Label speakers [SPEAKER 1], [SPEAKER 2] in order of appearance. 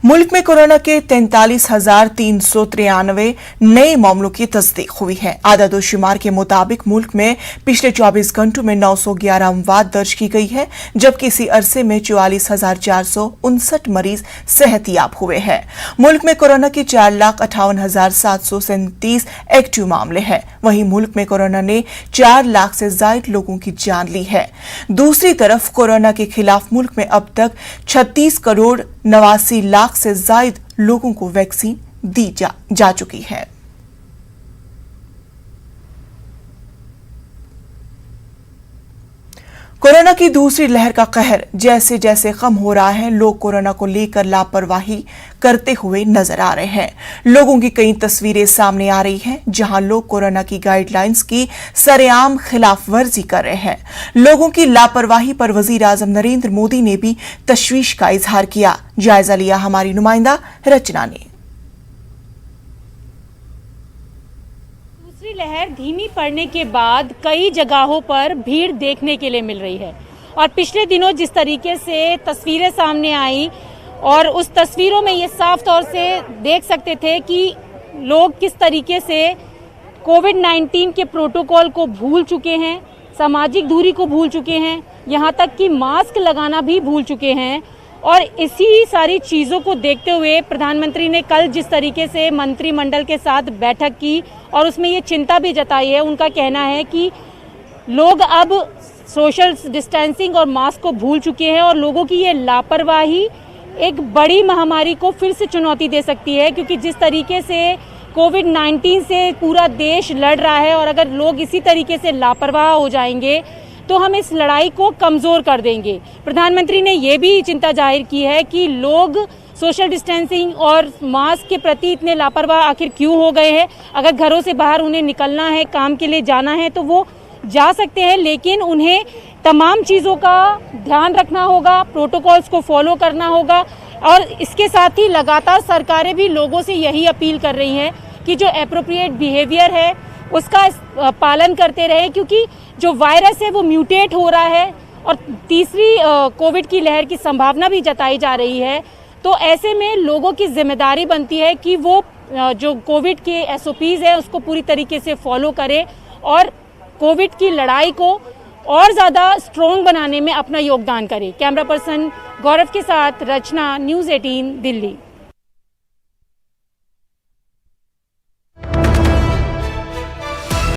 [SPEAKER 1] मुल्क में कोरोना के 43,393 नए मामलों की तस्दीक हुई है। आदादोशुमार के मुताबिक मुल्क में पिछले 24 घंटों में 911 अमवात दर्ज की गई है, जबकि इसी अरसे में 44,459 मरीज सेहतियाब हुए हैं। मुल्क में कोरोना के 4,58,737 एक्टिव मामले हैं। वहीं मुल्क में कोरोना ने 4 लाख से ज्यादा लोगों की जान ली है। दूसरी तरफ कोरोना के खिलाफ मुल्क में अब तक 36 करोड़ 89 लाख से ज्यादा लोगों को वैक्सीन दी जा चुकी है। कोरोना की दूसरी लहर का कहर जैसे जैसे कम हो रहा है, लोग कोरोना को लेकर लापरवाही करते हुए नजर आ रहे हैं। लोगों की कई तस्वीरें सामने आ रही हैं, जहां लोग कोरोना की गाइडलाइंस की सरेआम खिलाफ वर्जी कर रहे हैं। लोगों की लापरवाही पर वजीर आजम नरेंद्र मोदी ने भी तशवीश का इजहार किया। जायजा लिया हमारी नुमाइंदा रचना ने।
[SPEAKER 2] दूसरी लहर धीमी पड़ने के बाद कई जगहों पर भीड़ देखने के लिए मिल रही है और पिछले दिनों जिस तरीके से तस्वीरें सामने आई और उस तस्वीरों में ये साफ तौर से देख सकते थे कि लोग किस तरीके से कोविड-19 के प्रोटोकॉल को भूल चुके हैं, सामाजिक दूरी को भूल चुके हैं, यहाँ तक कि मास्क लगाना भी भूल चुके हैं। और इसी सारी चीज़ों को देखते हुए प्रधानमंत्री ने कल जिस तरीके से मंत्रिमंडल के साथ बैठक की और उसमें ये चिंता भी जताई है, उनका कहना है कि लोग अब सोशल डिस्टेंसिंग और मास्क को भूल चुके हैं और लोगों की ये लापरवाही एक बड़ी महामारी को फिर से चुनौती दे सकती है, क्योंकि जिस तरीके से कोविड-19 से पूरा देश लड़ रहा है और अगर लोग इसी तरीके से लापरवाह हो जाएंगे तो हम इस लड़ाई को कमज़ोर कर देंगे। प्रधानमंत्री ने ये भी चिंता जाहिर की है कि लोग सोशल डिस्टेंसिंग और मास्क के प्रति इतने लापरवाह आखिर क्यों हो गए हैं। अगर घरों से बाहर उन्हें निकलना है, काम के लिए जाना है तो वो जा सकते हैं, लेकिन उन्हें तमाम चीज़ों का ध्यान रखना होगा, प्रोटोकॉल्स को फॉलो करना होगा। और इसके साथ ही लगातार सरकारें भी लोगों से यही अपील कर रही हैं कि जो एप्रोप्रिएट बिहेवियर है उसका पालन करते रहें, क्योंकि जो वायरस है वो म्यूटेट हो रहा है और तीसरी कोविड की लहर की संभावना भी जताई जा रही है। तो ऐसे में लोगों की जिम्मेदारी बनती है कि वो जो कोविड के SOPs है उसको पूरी तरीके से फॉलो करें और कोविड की लड़ाई को और ज़्यादा स्ट्रॉन्ग बनाने में अपना योगदान करें। कैमरा पर्सन गौरव के साथ रचना, न्यूज़ 18 दिल्ली।